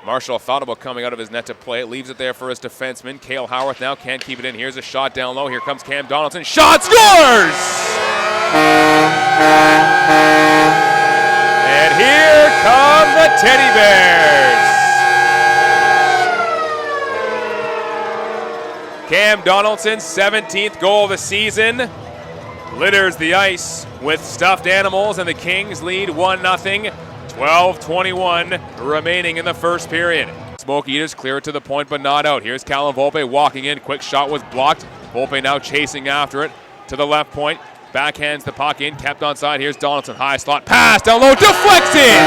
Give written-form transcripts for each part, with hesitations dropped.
Marshall foulable coming out of his net to play. It leaves it there for his defenseman. Cale Howarth now can't keep it in. Here's a shot down low. Here comes Cam Donaldson. Shot, scores! And here come the Teddy Bears. Cam Donaldson's 17th goal of the season litters the ice with stuffed animals, and the Kings lead 1-0. 12:21 remaining in the first period. Smoke Eaters clear it to the point, but not out. Here's Callum Volpe walking in. Quick shot was blocked. Volpe now chasing after it to the left point. Backhands the puck in, kept onside. Here's Donaldson, high slot pass down low, deflects in!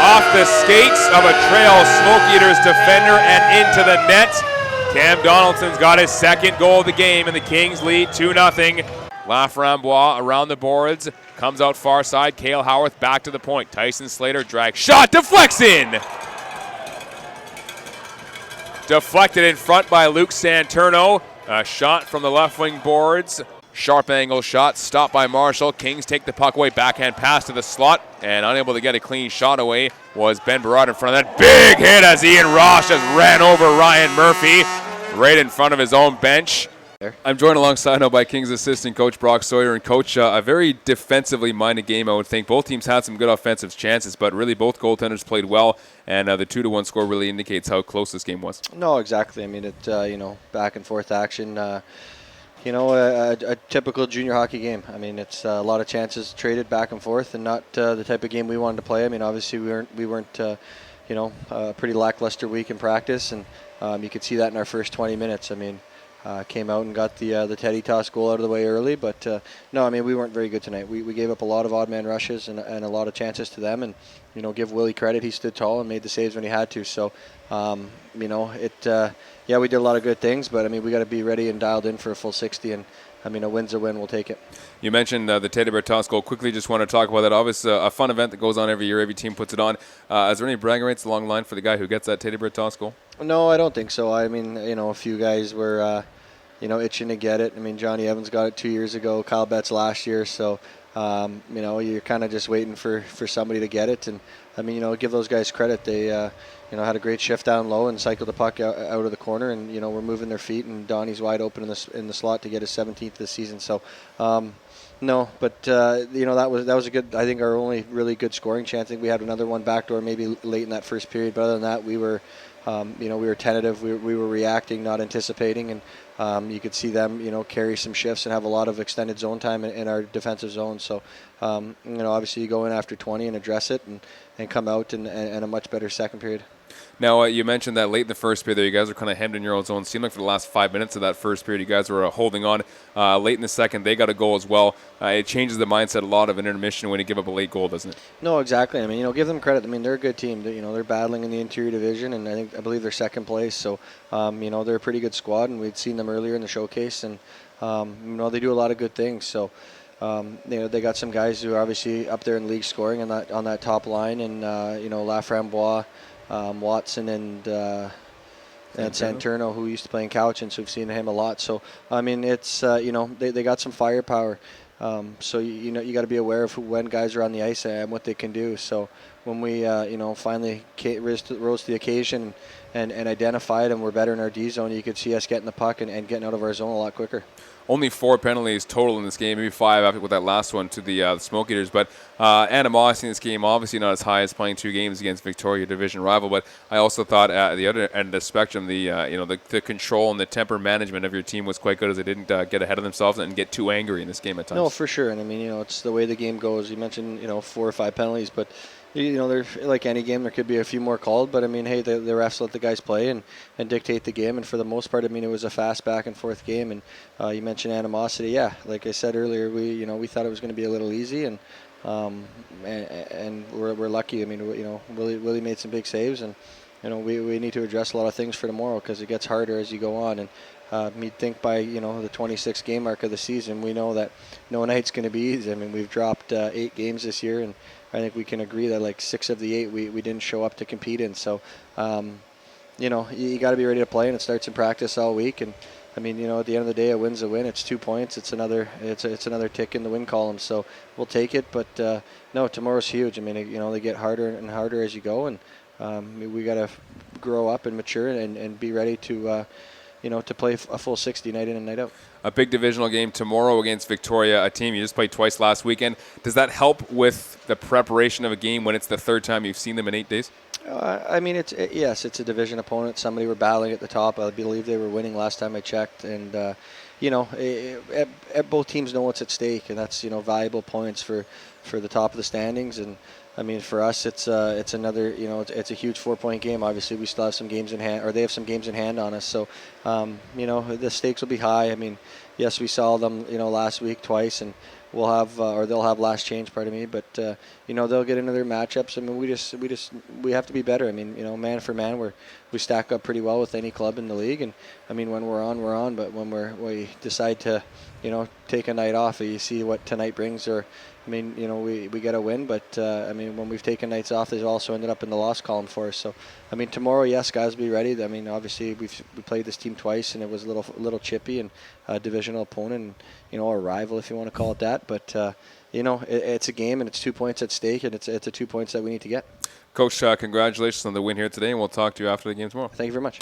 Off the skates of a Trail Smoke Eaters defender and into the net. Cam Donaldson's got his second goal of the game, and the Kings lead 2-0. Laframboise around the boards, comes out far side. Cale Howarth back to the point. Tyson Slater drag shot, deflects in! Deflected in front by Luke Santurno. A shot from the left wing boards. Sharp angle shot, stopped by Marshall. Kings take the puck away, backhand pass to the slot, and unable to get a clean shot away was Ben Barrard in front of that big hit as Ian Ross just ran over Ryan Murphy right in front of his own bench. I'm joined alongside now by Kings assistant coach Brock Sawyer. And coach, a very defensively minded game, I would think. Both teams had some good offensive chances, but really both goaltenders played well, and the 2-1 score really indicates how close this game was. No, exactly. I mean, it back and forth action. A typical junior hockey game. I mean, it's a lot of chances traded back and forth, and not the type of game we wanted to play. I mean, obviously we weren't a pretty lackluster week in practice, and you could see that in our first 20 minutes. I mean, came out and got the Teddy toss goal out of the way early, but no, I mean, we weren't very good tonight. We gave up a lot of odd man rushes and a lot of chances to them, and give Willie credit. He stood tall and made the saves when he had to. So we did a lot of good things, but I mean, we got to be ready and dialed in for a full 60, and I mean, a win's a win. We'll take it. You mentioned the Teddy Bear toss goal. Quickly, just want to talk about that. Obviously, a fun event that goes on every year. Every team puts it on. Is there any bragging rights along the line for the guy who gets that Teddy Bear toss goal? No, I don't think so. I mean, a few guys were, itching to get it. I mean, Johnny Evans got it 2 years ago. Kyle Betts last year. So, you're kind of just waiting for somebody to get it. And, I mean, give those guys credit. They, had a great shift down low and cycled the puck out of the corner. And, we're moving their feet. And Donnie's wide open in the slot to get his 17th this season. So, no, but, that was a good, I think, our only really good scoring chance. I think we had another one backdoor maybe late in that first period. But other than that, we were tentative. We were reacting, not anticipating. And, you could see them, carry some shifts and have a lot of extended zone time in our defensive zone. So, obviously you go in after 20 and address it and come out in a much better second period. Now, you mentioned that late in the first period there, you guys were kind of hemmed in your own zone. It seemed like for the last 5 minutes of that first period, you guys were holding on. Late in the second, they got a goal as well. It changes the mindset a lot of an intermission when you give up a late goal, doesn't it? No, exactly. I mean, give them credit. I mean, they're a good team. They're battling in the interior division, and I believe they're second place. So, they're a pretty good squad, and we'd seen them earlier in the showcase, and they do a lot of good things. So. They got some guys who are obviously up there in league scoring on that top line, and Laframboise, Watson, and Santurno, who used to play in Cowichan, so we've seen him a lot. So I mean, it's they got some firepower. So you got to be aware of when guys are on the ice and what they can do. So when we finally rose to the occasion and identified and we're better in our D zone, you could see us getting the puck and getting out of our zone a lot quicker. Only 4 penalties total in this game, maybe 5 after with that last one to the Smoke Eaters. But animosity in this game, obviously not as high as playing 2 games against Victoria, division rival. But I also thought at the other end of the spectrum, the control and the temper management of your team was quite good, as they didn't get ahead of themselves and get too angry in this game at times. No, for sure. And I mean, it's the way the game goes. You mentioned 4 or 5 penalties, but there's like any game, there could be a few more called, but I mean, hey, the refs let the guys play and dictate the game, and for the most part, I mean, it was a fast back and forth game. And you mentioned animosity, yeah. Like I said earlier, we thought it was going to be a little easy, and we're lucky. I mean, Willie made some big saves, and we need to address a lot of things for tomorrow because it gets harder as you go on. And me think by the 26th game mark of the season, we know that no night's going to be easy. I mean, we've dropped 8 games this year, and I think we can agree that like 6 of the 8 we didn't show up to compete in. So, you got to be ready to play, and it starts in practice all week. And I mean, at the end of the day, a win's a win. It's 2 points. It's another tick in the win column. So we'll take it. But no, tomorrow's huge. I mean, they get harder and harder as you go, and we got to grow up and mature and be ready to to play a full 60 night in and night out. A big divisional game tomorrow against Victoria, a team you just played twice last weekend. Does that help with the preparation of a game when it's the third time you've seen them in 8 days? I mean, yes, it's a division opponent. Somebody we're battling at the top. I believe they were winning last time I checked, and both teams know what's at stake, and that's valuable points for the top of the standings. And I mean, for us, it's another it's a huge 4-point game. Obviously, we still have some games in hand, or they have some games in hand on us. So the stakes will be high. I mean, yes, we saw them last week twice, and we'll have or they'll have last change, pardon me, but they'll get into their matchups. I mean, we have to be better. I mean, man for man, we stack up pretty well with any club in the league, and I mean, when we're on, but when we decide to take a night off, you see what tonight brings. Or I mean, we get a win, but I mean, when we've taken nights off, they've also ended up in the loss column for us. So I mean, tomorrow, yes, guys, will be ready. I mean, obviously we played this team twice, and it was a little chippy, and a divisional opponent, and a rival, if you want to call it that. But it's a game, and it's 2 points at stake, and it's a 2 points that we need to get. Coach, congratulations on the win here today, and we'll talk to you after the game tomorrow. Thank you very much.